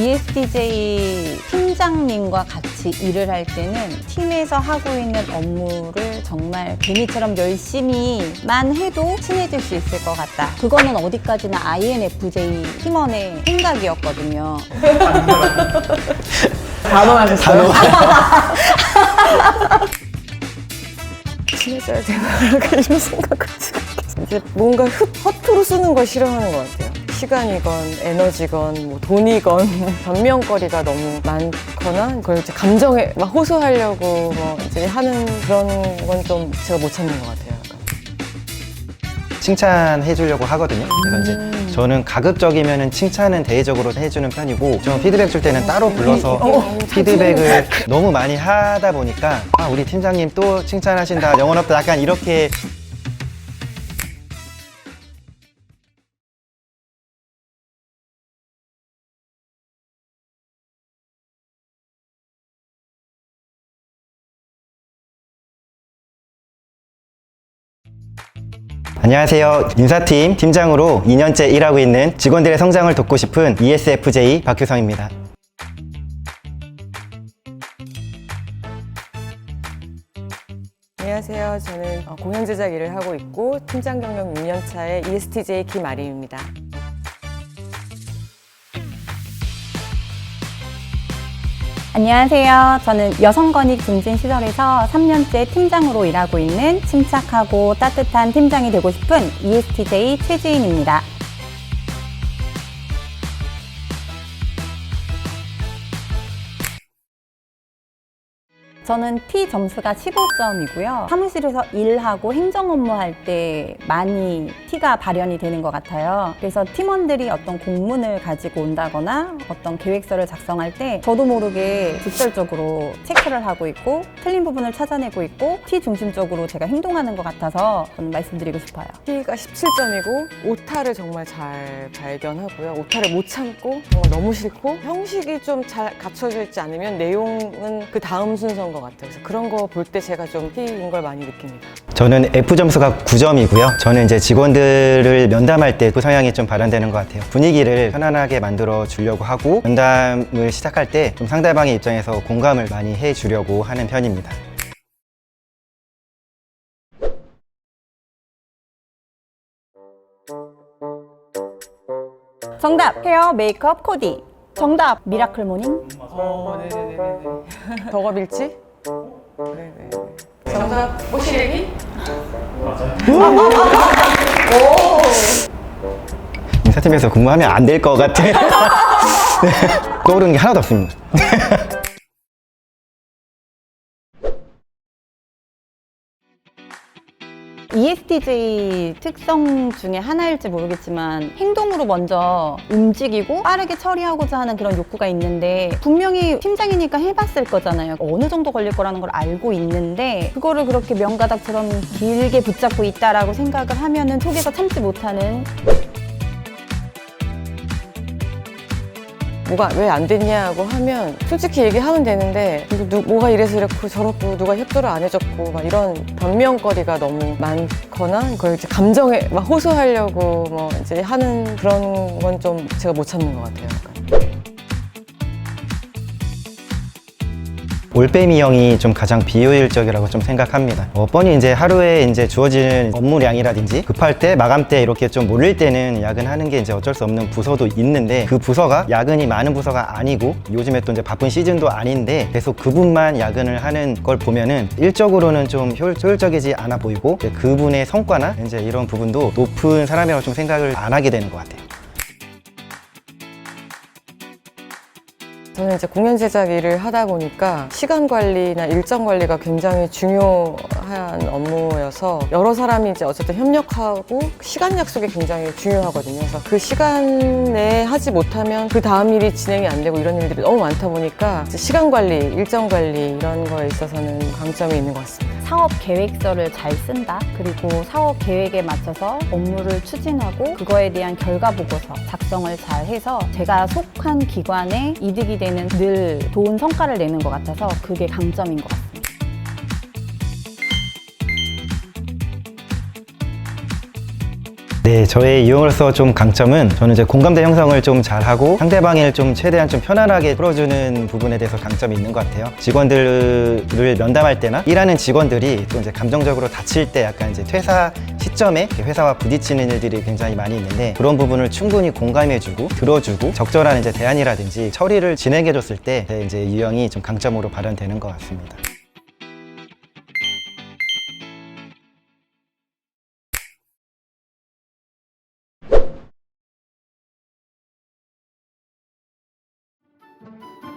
ESTJ 팀장님과 같이 일을 할 때는 팀에서 하고 있는 업무를 정말 개미처럼 열심히만 해도 친해질 수 있을 것 같다. 그거는 어디까지나 INFJ 팀원의 생각이었거든요. 단호하셨어요? 친해져야 되나 이런 생각을 지금 이제 뭔가 허투루 쓰는 걸 싫어하는 것 같아요. 시간이건 에너지건 뭐 돈이건 변명거리가 너무 많거나 그걸 이제 감정에 막 호소하려고 뭐 이제 하는 그런 건 좀 제가 못 참는 것 같아요. 약간. 칭찬해 주려고 하거든요. 그래서 이제 저는 가급적이면 칭찬은 대외적으로 해주는 편이고 좀 피드백 줄 때는 따로 불러서 피드백을 너무 많이 하다 보니까 아, 우리 팀장님 또 칭찬하신다, 영혼 없다, 약간 이렇게. 안녕하세요. 인사팀 팀장으로 2년째 일하고 있는 직원들의 성장을 돕고 싶은 ESFJ 박효성입니다. 안녕하세요. 저는 공연 제작 일을 하고 있고 팀장 경력 6년 차의 ESTJ 김아림입니다. 안녕하세요. 저는 여성권익 증진시설에서 3년째 팀장으로 일하고 있는 침착하고 따뜻한 팀장이 되고 싶은 ESTJ 최지인입니다. 저는 T 점수가 15점이고요. 사무실에서 일하고 행정 업무할 때 많이 T가 발현이 되는 것 같아요. 그래서 팀원들이 어떤 공문을 가지고 온다거나 어떤 계획서를 작성할 때 저도 모르게 직설적으로 체크를 하고 있고 틀린 부분을 찾아내고 있고 T 중심적으로 제가 행동하는 것 같아서 저는 말씀드리고 싶어요. T가 17점이고 오타를 정말 잘 발견하고요. 오타를 못 참고 정말 너무 싫고 형식이 좀 잘 갖춰져 있지 않으면 내용은 그 다음 순서인 것 같아요. 그래서 그런 거 볼 때 제가 좀 T인 걸 많이 느낍니다. 저는 F 점수가 9점이고요. 저는 이제 직원들을 면담할 때 그 성향이 좀 발현되는 것 같아요. 분위기를 편안하게 만들어 주려고 하고 면담을 시작할 때 좀 상대방의 입장에서 공감을 많이 해 주려고 하는 편입니다. 정답! 헤어, 메이크업, 코디. 정답! 미라클 모닝. 네네네네. 덕업일치? 네네. 정답 뽀시래기? 인사팀에서 근무하면 안 될 것 같아. 네. 떠오르는 게 하나도 없습니다. ESTJ 특성 중에 하나일지 모르겠지만 행동으로 먼저 움직이고 빠르게 처리하고자 하는 그런 욕구가 있는데 분명히 팀장이니까 해봤을 거잖아요. 어느 정도 걸릴 거라는 걸 알고 있는데 그거를 그렇게 명가닥처럼 길게 붙잡고 있다라고 생각을 하면은 속에서 참지 못하는 뭐가 왜 안 됐냐고 하면 솔직히 얘기하면 되는데 뭐가 이래서 이렇고 저렇고 누가 협조를 안 해줬고 막 이런 변명거리가 너무 많거나 그걸 이제 감정에 막 호소하려고 뭐 이제 하는 그런 건 좀 제가 못 참는 것 같아요. 약간. 올빼미 형이 좀 가장 비효율적이라고 좀 생각합니다. 뻔히 이제 하루에 이제 주어지는 업무량이라든지 급할 때 마감 때 이렇게 좀 몰릴 때는 야근하는 게 이제 어쩔 수 없는 부서도 있는데 그 부서가 야근이 많은 부서가 아니고 요즘에 또 이제 바쁜 시즌도 아닌데 계속 그분만 야근을 하는 걸 보면은 일적으로는 좀 효율적이지 않아 보이고 그분의 성과나 이제 이런 부분도 높은 사람이라고 좀 생각을 안 하게 되는 것 같아요. 저는 이제 공연 제작 일을 하다 보니까 시간 관리나 일정 관리가 굉장히 중요한 업무여서 여러 사람이 이제 어쨌든 협력하고 시간 약속이 굉장히 중요하거든요. 그래서 그 시간 내에 하지 못하면 그 다음 일이 진행이 안 되고 이런 일들이 너무 많다 보니까 이제 시간 관리, 일정 관리 이런 거에 있어서는 강점이 있는 것 같습니다. 사업 계획서를 잘 쓴다. 그리고 사업 계획에 맞춰서 업무를 추진하고 그거에 대한 결과 보고서 작성을 잘 해서 제가 속한 기관에 이득이 되는 늘 좋은 성과를 내는 것 같아서 그게 강점인 것 같습니다. 네, 저의 이용으로서 좀 강점은 저는 이제 공감대 형성을 좀 잘하고 상대방을 좀 최대한 좀 편안하게 풀어주는 부분에 대해서 강점이 있는 것 같아요. 직원들을 면담할 때나 일하는 직원들이 또 이제 감정적으로 다칠 때 약간 이제 퇴사 시점에 회사와 부딪히는 일들이 굉장히 많이 있는데 그런 부분을 충분히 공감해주고 들어주고 적절한 이제 대안이라든지 처리를 진행해줬을 때 이제 이 유형이 좀 강점으로 발현되는 것 같습니다.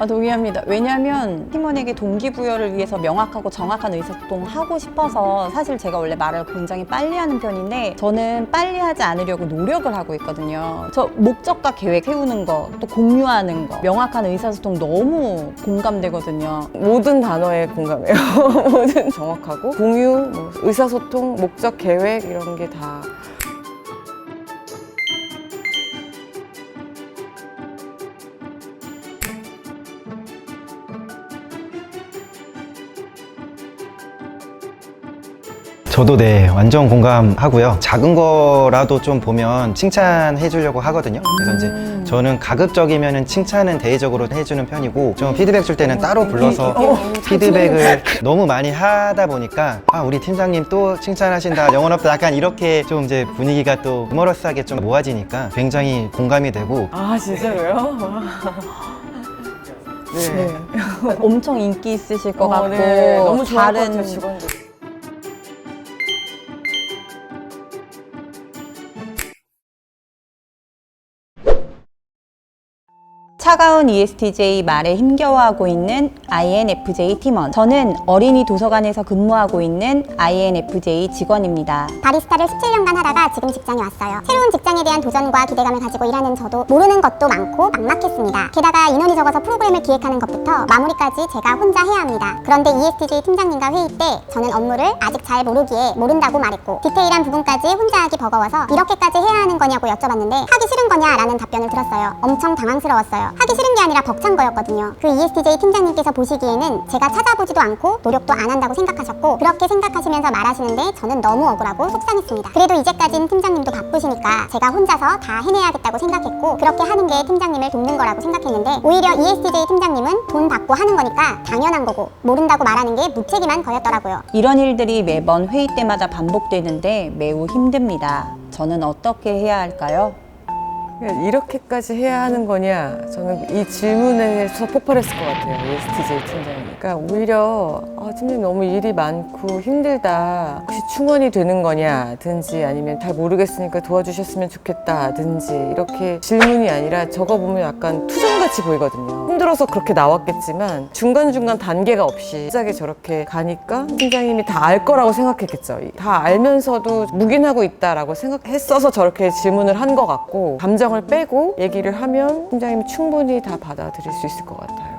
동의합니다. 왜냐하면 팀원에게 동기부여를 위해서 명확하고 정확한 의사소통을 하고 싶어서 사실 제가 원래 말을 굉장히 빨리 하는 편인데 저는 빨리 하지 않으려고 노력을 하고 있거든요. 저 목적과 계획 세우는 거, 또 공유하는 거, 명확한 의사소통 너무 공감되거든요. 모든 단어에 공감해요. 모든 정확하고 공유, 뭐 의사소통, 목적, 계획 이런 게 다 저도 네, 완전 공감하고요. 작은 거라도 좀 보면 칭찬해 주려고 하거든요. 그래서 이제 저는 가급적이면은 칭찬은 대외적으로 해주는 편이고 좀 피드백 줄 때는 따로 불러서 피드백을 너무 많이 하다 보니까 아, 우리 팀장님 또 칭찬하신다. 영혼없다. 약간 이렇게 좀 이제 분위기가 또 유머러스하게 좀 모아지니까 굉장히 공감이 되고 아, 진짜로요? 네. 엄청 인기 있으실 것 같고 네. 너무 좋아할 것 다른 같아요, 직원들. 차가운 ESTJ 말에 힘겨워하고 있는 INFJ 팀원. 저는 어린이 도서관에서 근무하고 있는 INFJ 직원입니다. 바리스타를 17년간 하다가 지금 직장에 왔어요. 새로운 직장에 대한 도전과 기대감을 가지고 일하는 저도 모르는 것도 많고 막막했습니다. 게다가 인원이 적어서 프로그램을 기획하는 것부터 마무리까지 제가 혼자 해야 합니다. 그런데 ESTJ 팀장님과 회의 때 저는 업무를 아직 잘 모르기에 모른다고 말했고 디테일한 부분까지 혼자 하기 버거워서 이렇게까지 해야 하는 거냐고 여쭤봤는데 하기 싫은 거냐라는 답변을 들었어요. 엄청 당황스러웠어요. 하기 싫은 게 아니라 벅찬 거였거든요. 그 ESTJ 팀장님께서 보시기에는 제가 찾아보지도 않고 노력도 안 한다고 생각하셨고 그렇게 생각하시면서 말하시는데 저는 너무 억울하고 속상했습니다. 그래도 이제까진 팀장님도 바쁘시니까 제가 혼자서 다 해내야겠다고 생각했고 그렇게 하는 게 팀장님을 돕는 거라고 생각했는데 오히려 ESTJ 팀장님은 돈 받고 하는 거니까 당연한 거고 모른다고 말하는 게 무책임한 거였더라고요. 이런 일들이 매번 회의 때마다 반복되는데 매우 힘듭니다. 저는 어떻게 해야 할까요? 이렇게까지 해야 하는 거냐? 저는 이 질문에서 폭발했을 것 같아요. ESTJ 팀장님. 그러니까 오히려 팀장님 너무 일이 많고 힘들다. 혹시 충원이 되는 거냐든지 아니면 잘 모르겠으니까 도와주셨으면 좋겠다든지 이렇게 질문이 아니라 적어보면 약간 투정같이 보이거든요. 힘들어서 그렇게 나왔겠지만 중간중간 단계가 없이 시작에 저렇게 가니까 팀장님이 다 알 거라고 생각했겠죠. 다 알면서도 묵인하고 있다라고 생각했어서 저렇게 질문을 한 것 같고 감정을 빼고 얘기를 하면 팀장님이 충분히 다 받아들일 수 있을 것 같아요.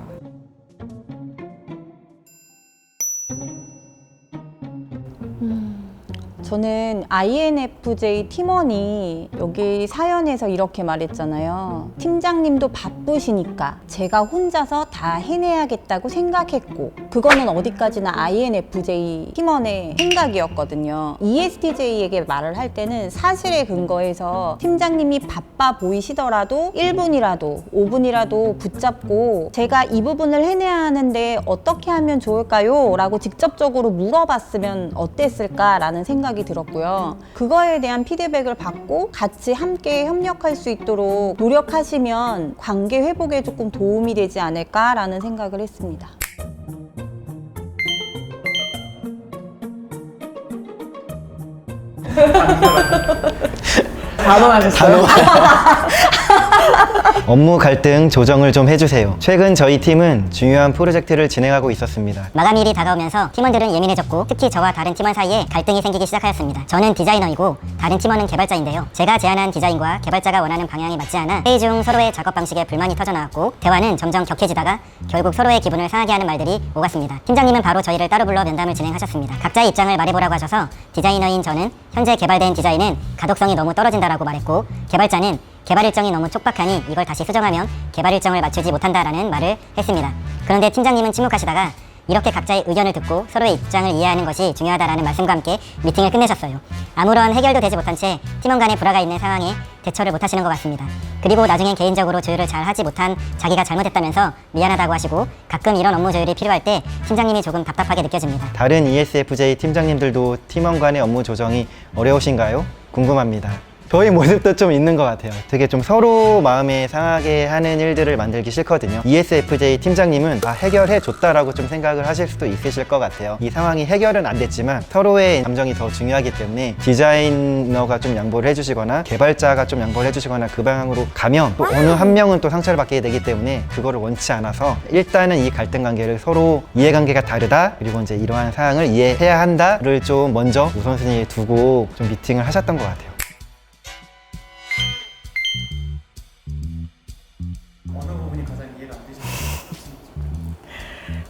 저는 INFJ 팀원이 여기 사연에서 이렇게 말했잖아요. 팀장님도 바쁘시니까 제가 혼자서 다 해내야겠다고 생각했고 그거는 어디까지나 INFJ 팀원의 생각이었거든요. ESTJ에게 말을 할 때는 사실에 근거해서 팀장님이 바빠 보이시더라도 1분이라도 5분이라도 붙잡고 제가 이 부분을 해내야 하는데 어떻게 하면 좋을까요? 라고 직접적으로 물어봤으면 어땠을까라는 생각이 들었고요. 그거에 대한 피드백을 받고 같이 함께 협력할 수 있도록 노력하시면 관계 회복에 조금 도움이 되지 않을까라는 생각을 했습니다. 단호하셨어요? 업무 갈등 조정을 좀 해주세요. 최근 저희 팀은 중요한 프로젝트를 진행하고 있었습니다. 마감일이 다가오면서 팀원들은 예민해졌고 특히 저와 다른 팀원 사이에 갈등이 생기기 시작하였습니다. 저는 디자이너이고 다른 팀원은 개발자인데요. 제가 제안한 디자인과 개발자가 원하는 방향이 맞지 않아 회의 중 서로의 작업 방식에 불만이 터져나왔고 대화는 점점 격해지다가 결국 서로의 기분을 상하게 하는 말들이 오갔습니다. 팀장님은 바로 저희를 따로 불러 면담을 진행하셨습니다. 각자의 입장을 말해보라고 하셔서 디자이너인 저는 현재 개발된 디자인은 가독성이 너무 떨어진다라고 말했고 개발자는 개발 일정이 너무 촉박하니 이걸 다시 수정하면 개발 일정을 맞추지 못한다라는 말을 했습니다. 그런데 팀장님은 침묵하시다가 이렇게 각자의 의견을 듣고 서로의 입장을 이해하는 것이 중요하다라는 말씀과 함께 미팅을 끝내셨어요. 아무런 해결도 되지 못한 채 팀원 간의 불화가 있는 상황에 대처를 못하시는 것 같습니다. 그리고 나중엔 개인적으로 조율을 잘 하지 못한 자기가 잘못했다면서 미안하다고 하시고 가끔 이런 업무 조율이 필요할 때 팀장님이 조금 답답하게 느껴집니다. 다른 ESFJ 팀장님들도 팀원 간의 업무 조정이 어려우신가요? 궁금합니다. 저희 모습도 좀 있는 것 같아요. 되게 좀 서로 마음에 상하게 하는 일들을 만들기 싫거든요. ESFJ 팀장님은 해결해 줬다라고 좀 생각을 하실 수도 있으실 것 같아요. 이 상황이 해결은 안 됐지만 서로의 감정이 더 중요하기 때문에 디자이너가 좀 양보를 해주시거나 개발자가 좀 양보를 해주시거나 그 방향으로 가면 또 어느 한 명은 또 상처를 받게 되기 때문에 그거를 원치 않아서 일단은 이 갈등 관계를 서로 이해관계가 다르다, 그리고 이제 이러한 사항을 이해해야 한다를 좀 먼저 우선순위에 두고 좀 미팅을 하셨던 것 같아요.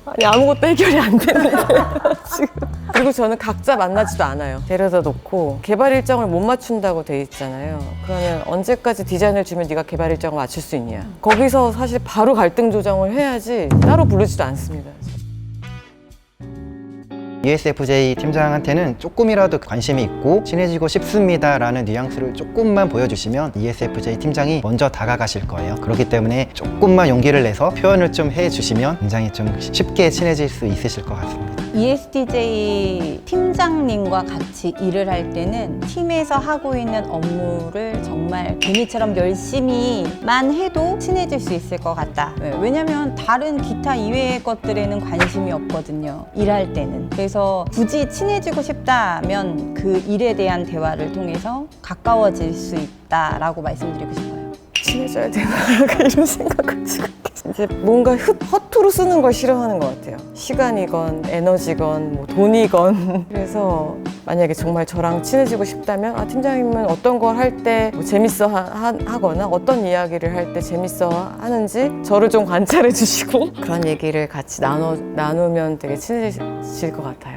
아니 아무것도 해결이 안 되는데 지금. 그리고 저는 각자 만나지도 않아요. 데려다 놓고 개발 일정을 못 맞춘다고 돼 있잖아요. 그러면 언제까지 디자인을 주면 네가 개발 일정을 맞출 수 있냐. 거기서 사실 바로 갈등 조정을 해야지 따로 부르지도 않습니다. ESFJ 팀장한테는 조금이라도 관심이 있고 친해지고 싶습니다 라는 뉘앙스를 조금만 보여주시면 ESFJ 팀장이 먼저 다가가실 거예요. 그렇기 때문에 조금만 용기를 내서 표현을 좀 해주시면 굉장히 좀 쉽게 친해질 수 있으실 것 같습니다. ESTJ 팀장님과 같이 일을 할 때는 팀에서 하고 있는 업무를 정말 개미처럼 열심히만 해도 친해질 수 있을 것 같다. 왜냐면 다른 기타 이외의 것들에는 관심이 없거든요. 일할 때는. 그래서 굳이 친해지고 싶다면 그 일에 대한 대화를 통해서 가까워질 수 있다라고 말씀드리고 싶어요. 친해져야 되나 이런 생각을 지금 이제 뭔가 허투루 쓰는 걸 싫어하는 것 같아요. 시간이건 에너지건 뭐 돈이건. 그래서 만약에 정말 저랑 친해지고 싶다면 팀장님은 어떤 걸 할 때 뭐 재밌어 하거나 어떤 이야기를 할 때 재밌어 하는지 저를 좀 관찰해 주시고 그런 얘기를 같이 나누면 되게 친해질 것 같아요.